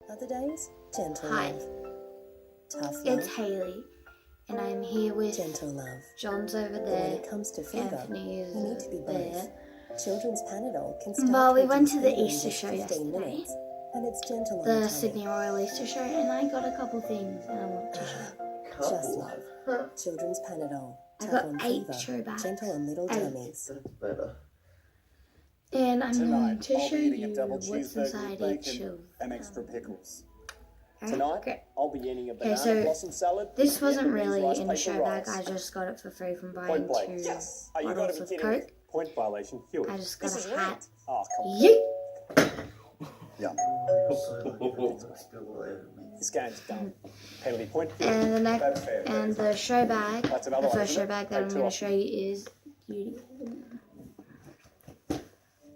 Other days, gentle Hi, love. Tough love, it's Hayley, and I'm here with gentle love. John's over But when there, it comes to fever, Anthony is you need to be there. both. Children's Panadol can start Well, we went to the reducing Easter in show just 15 yesterday, minutes, and it's gentle on the the tummy. Sydney Royal Easter show, and I got a couple things and I want to share. Just love. Children's Panadol. I Tough got on 8 fever, Showbags. gentle on little 8. tummies. That's better. And I'm going to I'll show be eating you a double what's cheeseburger inside with each bacon of and extra pickles. Alright, Tonight, great. I'll be eating a Okay, banana blossom so salad. this wasn't Vietnamese really rice in the paper Showbag, rice. I just got it for free from buying Point blank. 2 Yes. Oh, you gotta bottles be of kidding me. Coke. Point violation. Hewitt. I just got This a is hat. rigged. Oh, come on. Yeet! Yeah. This game's done. Penalty point. And the next, That's fair. and the Showbag, That's another the one, first isn't it? Showbag that I'm Take going two to show you is Beauty.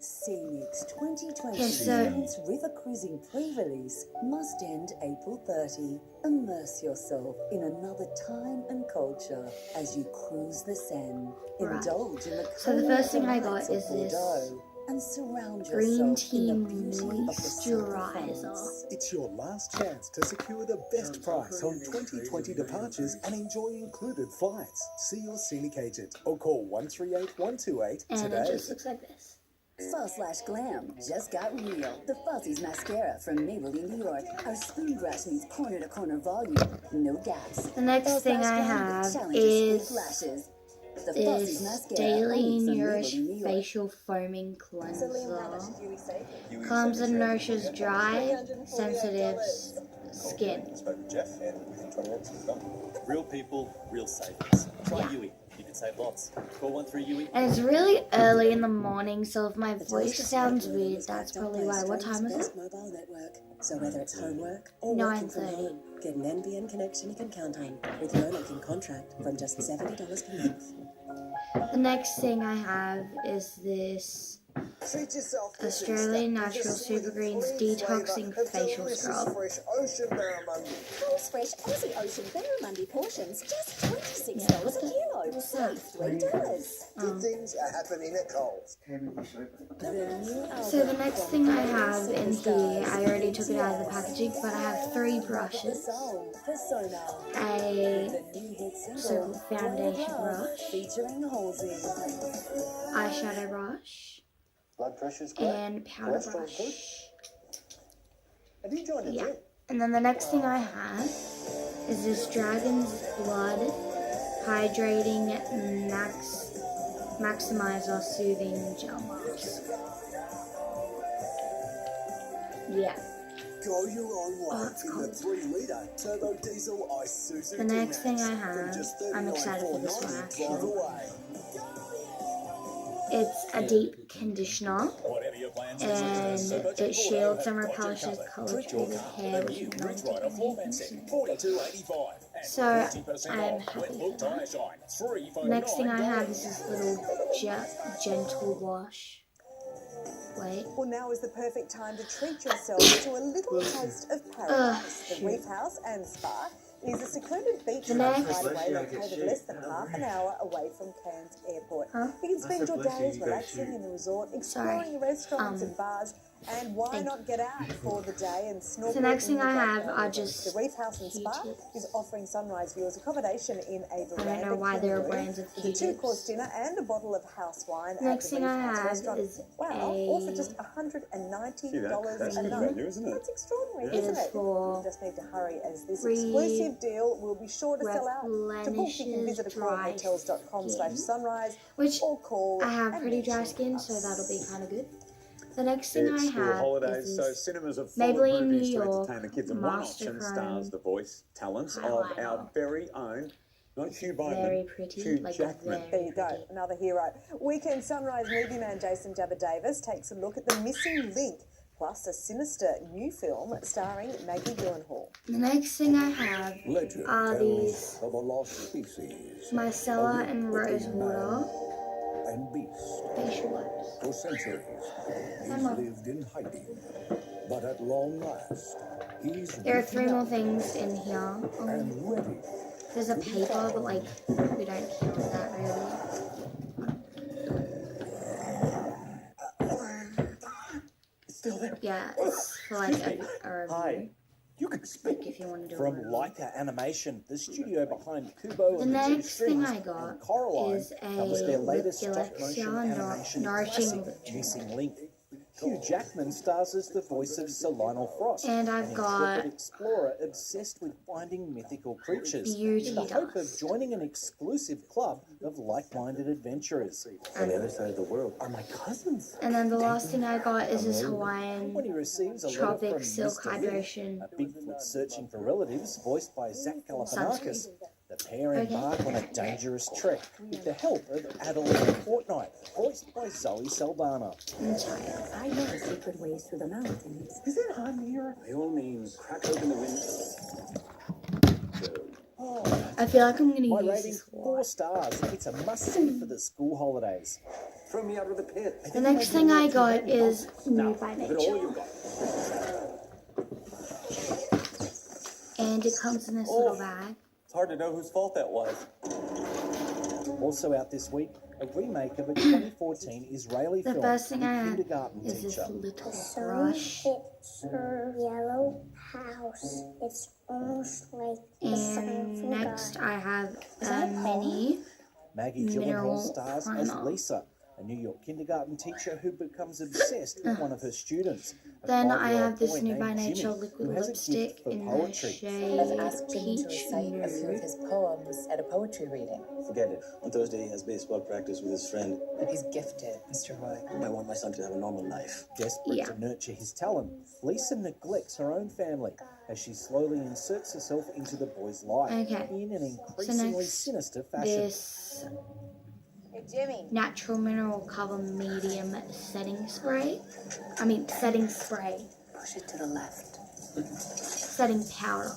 Sea Weeks 2020 Okay, so- Saints River Cruising pre-release must end April 30. Immerse yourself in another time and culture as you cruise the Seine. Right. Indulge in the So the colourful first thing I delights got of is this Bordeaux and surround Green yourself in the Tea beauty of the south of Moisturizer. France. It's your last chance to secure the best price on 2020 departures and enjoy included flights. See your scenic agent or call 138 128 And today. it just looks like this. Fuzz / Glam just got real. The Fuzzies mascara from Maybelline, New York. Our spoon brush meets corner to corner volume, no gaps. The next Fuzz / thing I Glam have challenges is with lashes. The Fuzzies this mascara Daily only from Nourish Maybelline, New York. Facial Foaming Cleanser. Huey Calms said and the nourishes show. dry, sensitive skin. Spoke with Jeff and within 20 minutes it's done. Real people, real savings. Try Yeah. Huey. You can save lots. Call 13 Huey. And it's really early in the morning, so if my voice sounds weird, that's probably why. What time is it? Mobile network. So whether it's homework or working from 9:30. home, get an NBN connection you can count on with your Lincoln contract from just $70 per month. The next thing I have is this Treat yourself this Australian Easter. Natural Just Super with Greens clean Detoxing flavour of Facial delicious Scrub. fresh ocean barramundi. Coles Fresh Aussie Ocean Barramundi portions, just $26 a kilo. Save $3. Good things are happening at Coles. So the next thing I have in here, I already took it out of the packaging, but I have 3 brushes. A so foundation brush, Featuring Halsey. eyeshadow brush, Blood pressure's great. and powder Cholesterol's good. brush. Have you joined a Yeah. gym? And then the next thing I have is this Dragon's Blood Hydrating Maximizer Soothing Gel Mask. Yeah. Go your own way it's in the cold. 3-litre turbo diesel Isuzu. The next thing I From have, just I'm excited for this one $39,490 drive actually. away. It's a deep conditioner, Whatever your plans and it shields and repels color treated hair with So I'm happy for that. Next thing I have is this little gentle wash. Wait. Well, now is the perfect time to treat yourself to a little taste of paradise. The Reef House and Spa is a secluded beach next- hideaway located less than half an hour away from Cairns Airport. Huh? You can spend That's a your blessing, days you gotta relaxing shoot. in the resort, Sorry. exploring restaurants and bars, and why thank not get out for the day and snorkel? The next in thing the I have backyard? are just The Reef House and Spa Q-tips. is offering sunrise viewers accommodation in a I don't veranda. know why there are room brands of with a 2-course Q-tips. dinner and a bottle of house wine. Next at the thing Reef I House have restaurant. is Wow, all for just $190 That's a good night. value, isn't it? That's extraordinary, It isn't is it? for You just need to hurry as this re- exclusive deal will be sure to sell out. To book, you can replenishes visit dry accordhotels.com/sunrise Which or call. I have and pretty dry mention skin, us. so that'll be kind of good. The next thing I It's school have holidays, is so this cinemas have full of Maybelline New movies to York entertain the kids, and one option Master stars the voice talents of highlighter. our very own, not Hugh very Bowman, pretty, Hugh like Jackman. There very you go, pretty. another hero. Weekend Sunrise movie man Jason Jabba Davis takes a look at The Missing Link, plus a sinister new film starring Maggie Gyllenhaal. The next thing I have Legend are tells these of a lost species, micellar and rose water and beast. facial wipes. For centuries, he's Mom. lived in hiding. But at long last, he's There are 3 more things in here. and ready. There's a paper, but like we don't count that really. Still there. Yeah, it's for like a Hi. review. You can speak. Like if you want to do From a review. Leica Animation, the studio behind Kubo The and the Two next thing Strings I got and Coraline, is comes their latest Alexia stop-motion animation Nourishing classic, Missing Link. Hugh Jackman stars as the voice of Sir Lionel Frost, And I've an got intrepid explorer obsessed with finding mythical creatures, Beauty in the hope of Dust. joining an exclusive club of like-minded adventurers. On the other side of the world are my cousins. And then the last thing I got is this Hawaiian When he receives a letter Tropic from Silk Mr. Hydration. a Bigfoot searching for relatives, voiced by Zach Galifianakis, the pair embark on a dangerous trek with the help of Adelaide Fortnight, voiced by Zoe Saldana. I'm tired. I know secret ways through the mountains. Is it hot here? By all means, crack open the window. I feel like I'm gonna My use rating, this a 4 lot. stars. It's a must-see for the school holidays. Throw me out of the pit. The next thing I got is New by Give it all Nature. you've got. And it comes in this little bag. It's hard to know whose fault that was. Also out this week, a remake of a 2014 Israeli The film, first thing The I have Kindergarten is this Teacher. little brush. It's a yellow house. It's almost like the sign And from next God. I have a mini. Maggie Mineral Gyllenhaal stars as primer. Lisa, a New York kindergarten teacher who becomes obsessed with one of her students. a Then I 5-year-old have this boy New by named Nature Jimmy, liquid who has a lipstick gift for in the poetry. shade I've asked him to Peach recite a few of Nude. his poems at a poetry reading. Forget it. On Thursday, he has baseball practice with his friend. But he's gifted, Mr. Roy. I want my son to have a normal life. Desperate Yeah. to nurture his talent, Lisa neglects her own family as she slowly inserts herself into the boy's life Okay. in an increasingly next, sinister fashion. This Hey, Jimmy. natural mineral cover medium setting spray. Setting spray. Push it to the left. Setting powder.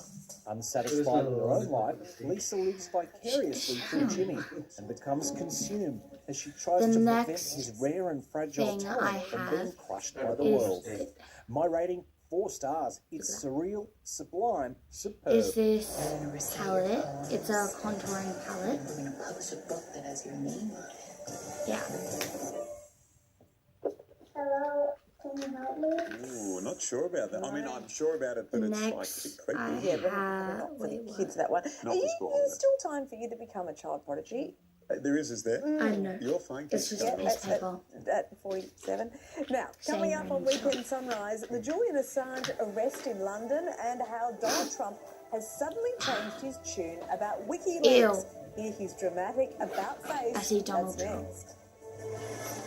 Unsatisfied with her own life, Lisa lives vicariously through Jimmy and becomes consumed as she tries The to prevent next his rare and fragile thing talent I from have being crushed by the is world. My rating, 4 stars. It's surreal, sublime, superb. Is this palette. It's a contouring palette. We're going to publish a book that has your name on it. Yeah. Hello, can you help me? Ooh, not sure about that. I mean, I'm sure about it, but it's like Next, a bit creepy. I Yeah, but have. not for Wait, the what? kids, that one. Not for school There's holiday. still time for you to become a child prodigy. There is there? I know. You're fine. It's just Keep a going. piece of paper. At 47. Now, coming Same up on range. Weekend Sunrise, the Julian Assange arrest in London and how Donald Trump has suddenly changed his tune about WikiLeaks. Ew. Hear his dramatic about face. I see Donald That's Trump. next.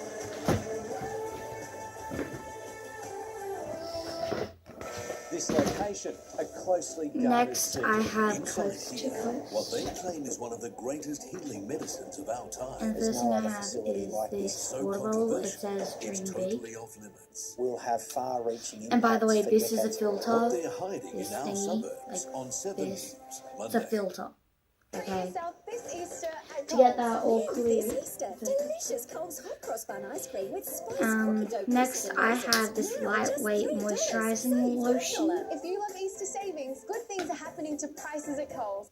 This location, a closely guarded Next, secret. I have Close to What Coast. they claim is one of the greatest healing medicines of our time. And the first thing I have is this So water roll. It controversial, says it's Dream Big. totally off limits. Will have far-reaching And by the way, impacts for this is a decades. What filter. they're hiding This in our thingy, suburbs like on 7 this. News, It's Monday. a filter. Okay. This Easter at To get that all clear. This Easter, delicious Coles hot cross bun ice cream with spiced cookie dough. Next, I have this lightweight moisturizing lotion. If you love Easter savings, good things are happening to prices at Coles.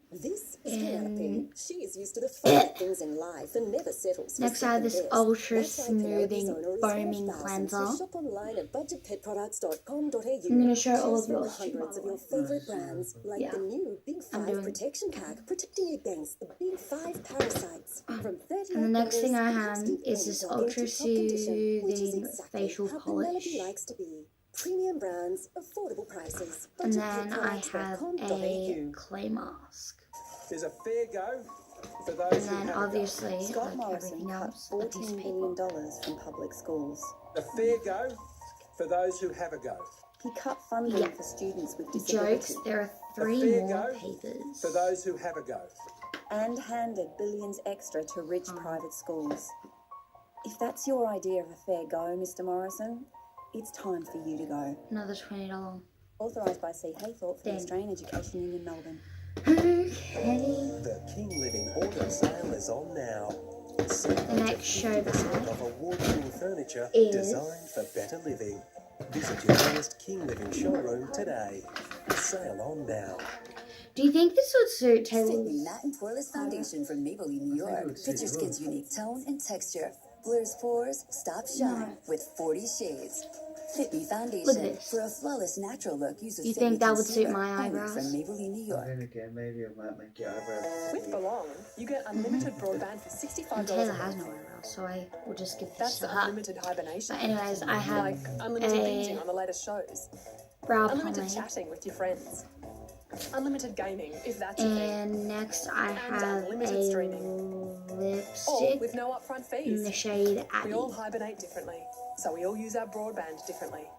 This is And- Penelope. She is used to the fine things in life and never settles for Next, I have this second best. ultra That's why Penelope's smoothing owner is foaming 4,000. cleanser. So shop online at budgetpetproducts.com.au. I'm gonna show all Choose of from yours too, by hundreds the of your way. favourite brands, like Yeah. the new Big I'm 5 doing- protection pack, protecting against the Big 5 parasites. From 30 And the next thing I have active is this enzymes ultra into top condition, which is soothing exactly facial how polish. Penelope likes to be. Premium brands, affordable prices. And then I have Budgetpetproducts.com.au. a clay mask. There's a fair go for those And then obviously, Scott like Morrison everything cut else, a piece $14 of billion paper. from public schools. A fair go for those who have a go. He cut funding Yeah. for students with Jokes, disabilities there are 3 fair more go papers. For those who have a go. and handed billions extra to rich private schools. If that's your idea of a fair go, Mr. Morrison, it's time for you to go. Another $20. Authorised by C. Haythorpe for the Then. Australian Education Union, Melbourne. Okay. The King Living Autumn Sale is on now. The next Showbag Of award-winning furniture is- designed for better living. Visit your nearest King Living showroom today. Sale on now. Do you think this would suit Fit Taylor's? me Matte and Poreless Foundation from Maybelline, New York. Fit your skin's unique tone and texture. Blurs pores, stop shine with 40 shades. Fit Me Look Foundation. at this. For a flawless natural look, use a You Fit think Me that would suit concealer, my only eyebrows? from Maybelline, New York. Then again, maybe it might make your eyebrows. With Belong, you get unlimited broadband for $65 And Taylor a has month. no eyebrows, so I will just give this That's to her. unlimited hibernation. But anyways, I have Like unlimited binging a on the latest shows. brow Unlimited pomade. chatting with your friends. Unlimited gaming, if that's your thing. And next I have unlimited a streaming. All lipstick with no upfront in the fees. shade We Abby. all hibernate differently, so we all use our broadband differently.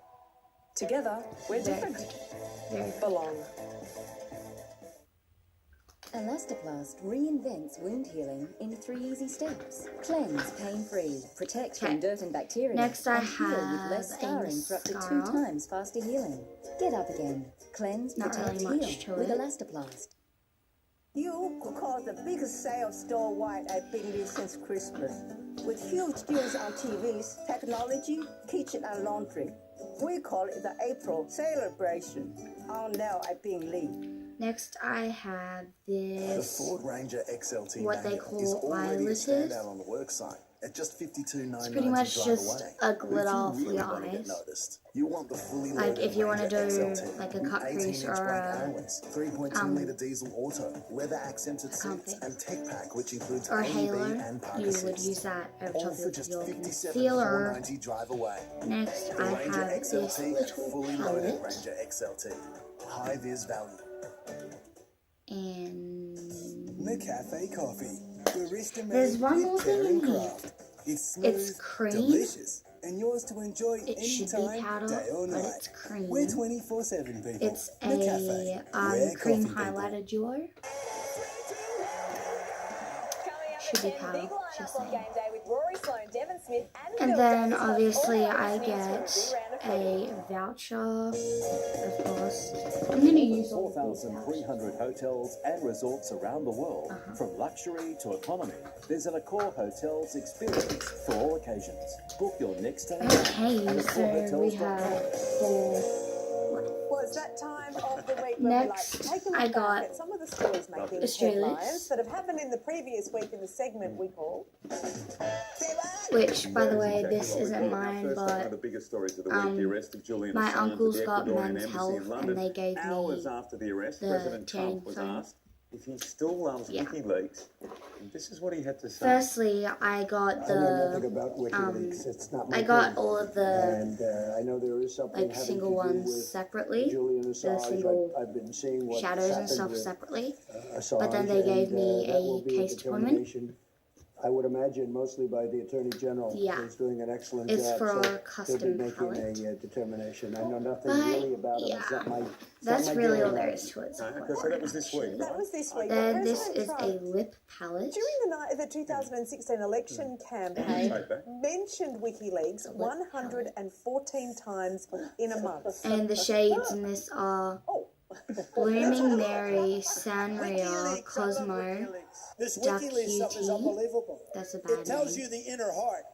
Together, we're Very different. good. Very good. Belong. Elastoplast reinvents wound healing in 3 easy steps. Cleanse pain-free, protect from Okay. dirt and bacteria, Next I and heal with have less a scarring for up to 2 mascara. times faster healing. Get up again. Cleanse, Not protect, really much heal to with it. Elastoplast. You could call the biggest sales store-wide I've been in since Christmas. With huge deals on TVs, technology, kitchen and laundry. We call it the April celebration. Oh no, I've been Lee. Next I have The this, Ford Ranger XLT what they Manual call is already a eyelashes. standout on the work site at just $52.99 It's pretty much drive just away. a But if glitter you off really your want to get eyes. noticed, you want the fully Like loaded if you want to Ranger do XLT like a with cut crease 18-inch or black a alloys, 3.2-litre diesel auto, leather accented seats, config. and tech pack, which includes or a AEB halo, and park you would assist. use that over All top for of just your $57,490 concealer. drive away. Next The I Ranger have this XLT, little fully loaded palette Ranger XLT. High vis value. and McCafe Coffee. Barista there's made one with more care thing and in here. craft. It's smooth, It's cream. delicious, and yours to enjoy It should be anytime, powder, day or but night. it's cream. We're 24/7 people. It's McCafe. a We're cream coffee people. highlighter duo. Should be powder, just saying. And then obviously I get a voucher, of course. I'm gonna use all of these vouchers. 4,300 hotels and resorts around the world, from luxury to economy. Visit Accor Hotels experience for all occasions. Book your next stay. Okay, so we have the Well, it's that time of the week Next, we like to take a look I back got at some of the stories making Australia's. headlines that have happened in the previous week in the segment we call. which, by the way, this isn't mine, One of the but biggest stories of the week, the arrest of Julian my Assange at uncle's the got Ecuadorian men's embassy health, in London. and they gave me Hours after the arrest, the President Trump tanning was phone. asked if he still loves Yeah. WikiLeaks. And this is what he had to say. Firstly, I got I know nothing the about WikiLeaks. It's not my I got thing. all of the And I know there is something like having single to do ones with separately, Julian the Assange. single I've been seeing what's shadows and happened stuff with, separately. Assange, But then they gave and, me that will a be case to women. determination, I would imagine mostly by the Attorney General, Yeah. who's doing an excellent It's job. for so a custom he'll be making palette. a determination. I know nothing But, really about it. yeah, It's not my. That's really all there is to it. Okay, so that was this week, That right? was this week. Then But this President is Trump, a lip palette. during the night of the 2016 election campaign, Take that. mentioned WikiLeaks 114 times in a month. And the shades in this are Blooming Mary, Sanria, Cosmo, This Duck WikiLeaks stuff is UT. unbelievable. That's a It bad tells name. you the inner heart.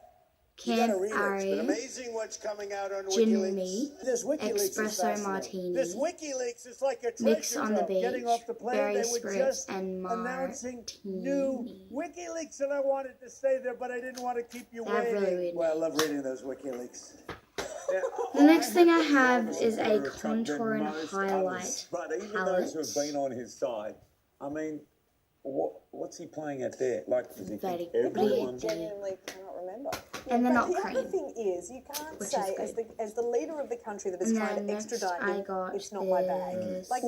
You Camp gotta read it. It's been Ari, amazing what's coming out on Gin WikiLeaks. Me, This WikiLeaks is Espresso fascinating. Martini, This WikiLeaks is like a Mix treasure on the trove. Getting Beach, off the plane, Berry they were Spritz, just and announcing new Martini. WikiLeaks, and I wanted to stay there, but I didn't want to keep you They have waiting. really weird Well, I love reading those WikiLeaks. The next thing I have is a Better Trump than contour and most highlight others. But even palette. those who have been on his side, I mean, what's he playing at there? Like, does he Very think everyone... pretty. Genuinely cannot remember. And they're but not the other cream, thing is, you can't which say, is as the leader of the country that is And trying then to next extradite I him, got it's not my bag. this Like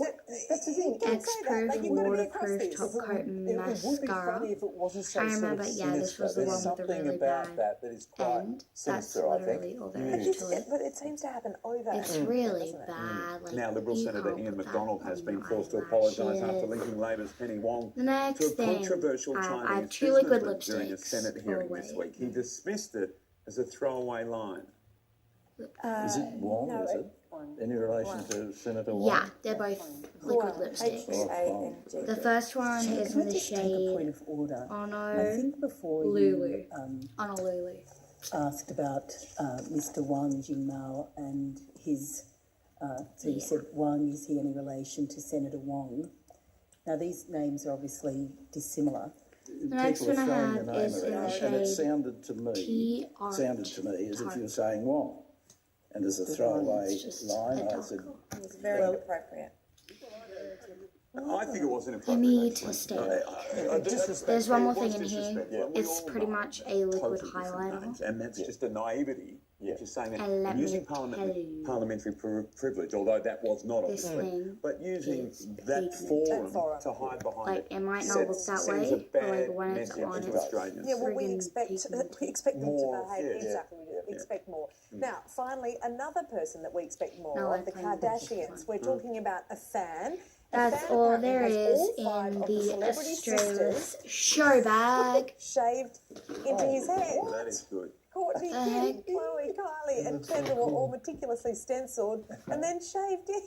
that's the thing. You can't say that. X-Proof Like, you've got to be across waterproof this. top coat It would be mascara. funny if it wasn't so I remember, sort of yeah, this was the There's one with the something really about bad that is quite end. That's sinister, I think. literally all there is to it. But it seems to happen over. It's and over, really doesn't it? bad. Like, Now, Liberal you Senator can't Ian put that MacDonald has on been your forced to apologise after eyelashes. linking Labor's Penny Wong The next to a thing, controversial I have Chinese two liquid businessman during a lipsticks. Senate hearing this week. He dismissed it as a throwaway line. Is it Wong, no, is it? Any relation to Senator Wong? Yeah, they're both liquid lipsticks. H-A-N-G. The first one So is can in I the just take a point shade of order? I Ono think before Lulu. you Honolulu. asked about Mr. Wang Jingmao and his, so you said Wang, is he any relation to Senator Wong? Now these names are obviously dissimilar. The next People one I are throwing have the name is in the around, and it shade sounded to me Tea Art as if you were saying Wong. And as a throwaway line, I said, It was very inappropriate. I think it wasn't You need to stay. There's one more thing in here. It's pretty much a liquid highlighter. And that's just a naivety. Which is saying And let that me using tell you, parliamentary privilege, although that was not this obviously, thing but using is that forum to hide behind like, it might not look that way, but like when it's on, it's Australians. Yeah, well, we friggin' expect them More, to behave yeah. exactly. We expect more. Now, finally, another person that we expect more No, of, the I find this Kardashians. We're talking about a fan. That's fan all apparently there has is all 5 in of the celebrity Australia's sisters Showbag. shaved into his head. That is good. Courtney, The Kim, heck? Chloe, Kylie, and Kendall were all meticulously stenciled and then shaved in.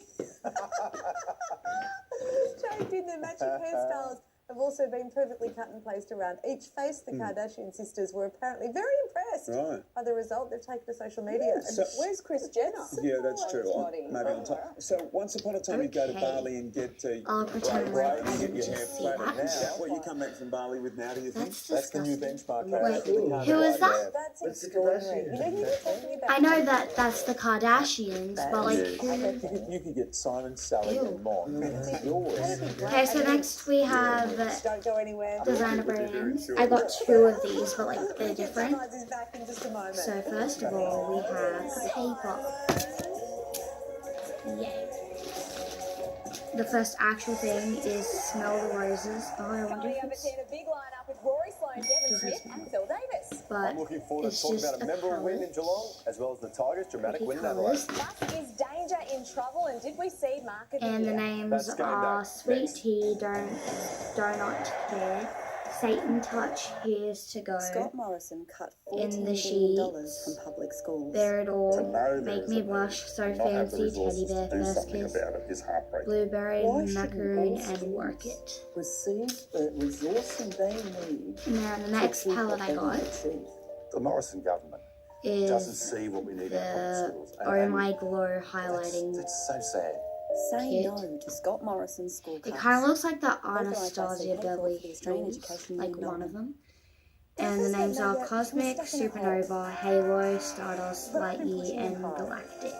Shaved in. Their matching hairstyles have also been perfectly cut and placed around each face. The Kardashian sisters were apparently very impressed by the result. They've taken to social media. And where's Kris Jenner? Yeah, that's true. Maybe on top. So once upon a time, you go to Bali and get I'll pretend like I didn't your hair just see plaited. that. Now, what you come back from Bali with now? Do you think That's the new disgusting. benchmark? Wait, who is that? That's extraordinary. You know, you were talking about... I know that that's the Kardashians, but like who? You could get Simon, Sally, and Mon. It's yours. Okay, so next we have Don't go anywhere. designer brands. I got 2 of these, but like they're different. Is back in just a moment. So first of all, we have paper. Yay. The first actual thing is smell the roses. Oh, I wonder if it's... A big lineup with Rory Sloane, Devon Smith, and Phil Davis. But I'm looking forward to talking about a memorable win in Geelong, as well as the Tigers' dramatic win in Adelaide. Is Danger in trouble? And did we see Mark of And the names are Sweet Tea, Donut Care, Satan Touch, Here's to Go. Scott Morrison cut In $14 the billion sheets, from public schools. There It All, Make Me Blush, So Fancy, Teddy Bear, First Kiss, Blueberry, Macaroon, and Work It. Receive the resourcing they need. Now the next palette I got The Morrison government doesn't is see what we need in public the schools. Oh My Glow highlighting That's so sad. Say kit. no to Scott Morrison's school It cuts. kind of looks like the Authorised by Anastasia CK Beverly for the Australian Hills, Education like Union. one of them. And the names are Cosmic, Supernova, Halo, Stardust, Lightyear, and Galactic.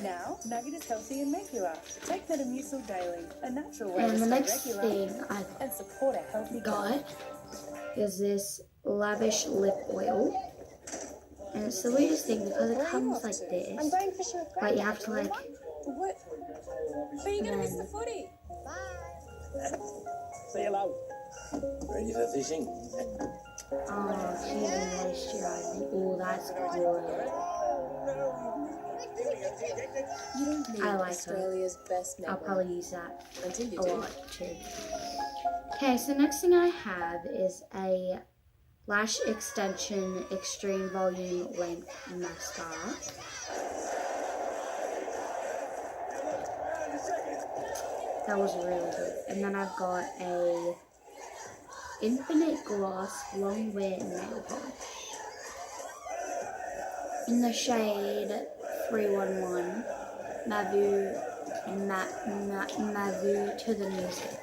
Now, Nugget is healthy and regular. Take Metamucil daily, a natural way And to the stay next regular thing I and support a healthy got is this Lavish Lip Oil. And it's the weirdest thing because it comes like this. I'm going fishing with But you have to like... What? But you're going to miss the footy. Say hello. Ready for fishing? Oh, she's moisturizing. Oh, that's good. You don't need I like Australia's best I'll network probably use that until you a do. lot too. Okay, so next thing I have is a Lash Extension Extreme Volume Length Mascara. That was really good. And then I've got a Infinite Gloss Long Wear Nail Polish in the shade 311 Mavu to the music.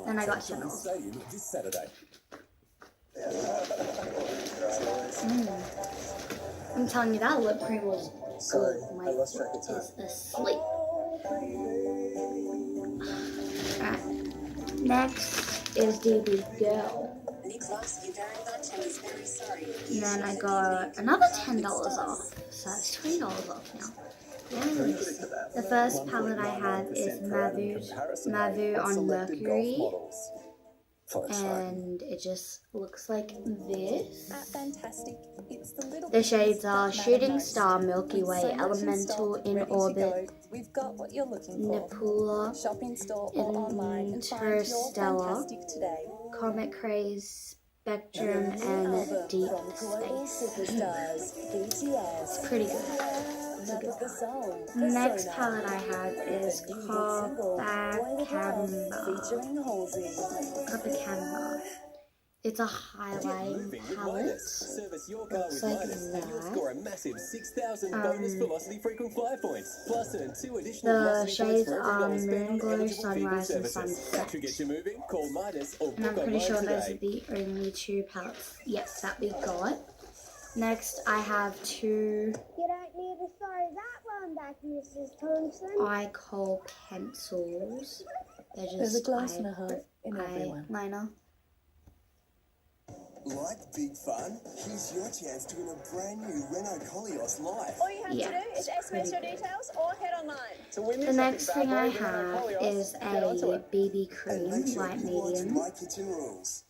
Then I got $10. This Saturday. I'm telling you, that lip cream was Sorry, good. My I lost foot track of time. is asleep. Alright. Next is DB Girl. And then I got another $10 off. So that's $20 off now. Yes. The first palette I have is Mavu on Mercury. And it just looks like this. Fantastic. It's the little The shades are Shooting Star, Milky Way, Elemental, In Orbit, We've got what you're looking for. Nebula, Shop in store or online and find your Interstellar, fantastic today. Comet Craze, Spectrum, and Deep Space. It's pretty good. The next palette I have is Copacabana. It's a highlighting palette. Looks like that. The shades are Moon Glow, Sunrise, and Sunset. And I'm pretty sure those are the only 2 palettes, yes, that we got. Next, I have 2 Welcome back, Mrs. Thompson. eyeball pencils. They're just There's a glass and a half in everyone. eyeliner. Like big fun? Here's your chance to win a brand new Renault Koleos Live. All you have to do is SMS your details or head online. The next thing I have is a BB cream, Make sure light you watch medium. My Kitchen Rules.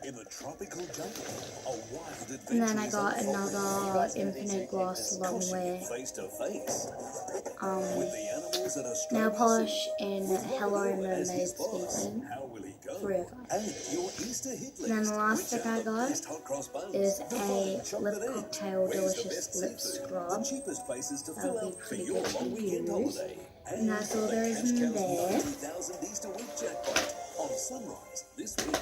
In the tropical jungle, a wild adventure. And then I got another Infinite Gloss long wear face to face. nail polish in Hello Mermaid Speaking. 3 of them. And your Easter hit And then list. the last thing I got Best hot cross buns. is The a frozen chocolate lip egg. cocktail Where's the delicious best lip seafood? scrub. The cheapest places to That'll fill be up for pretty your good to long weekend use. holiday. And that's all there is in there. 90,000 Easter week jackpot on Sunrise this week.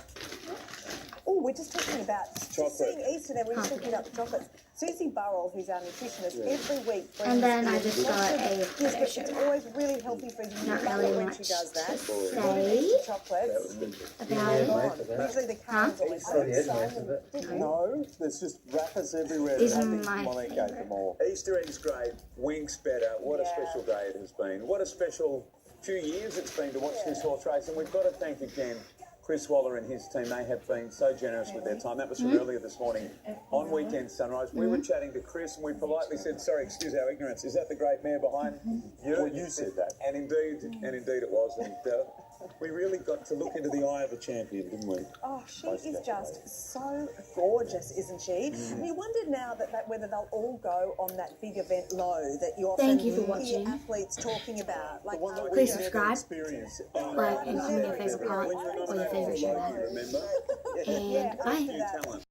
Oh, we're just talking about Chocolate. seeing Easter there. We're just talking about the chocolates. Susie Burrell, who's our nutritionist, every week brings And then I in just got a biscuits. photo It's always really healthy for you. Not Love really it when much she does that. to She brought in say extra chocolates. about it. Usually the cans always Probably is most of it. No, there's just wrappers everywhere. These I are think my Monique ate favourite. them all. Easter egg's great. Winks better. What a special day it has been. What a special few years it's been to watch this horse race. And we've got to thank again Chris Waller and his team. They have been so generous with their time. That was from earlier this morning on Weekend Sunrise. We were chatting to Chris and we politely said, sorry, excuse our ignorance. Is that the great mare behind you? Well, you said that. And indeed it was. And we really got to look into the eye of a champion, didn't we? Oh, she is just so gorgeous, isn't she? And you wonder now that whether they'll all go on that big event low that you often Thank you for hear watching. athletes talking about. Like, Please subscribe, like, and tell me your favourite part or your favourite Showbag. And bye. New talent.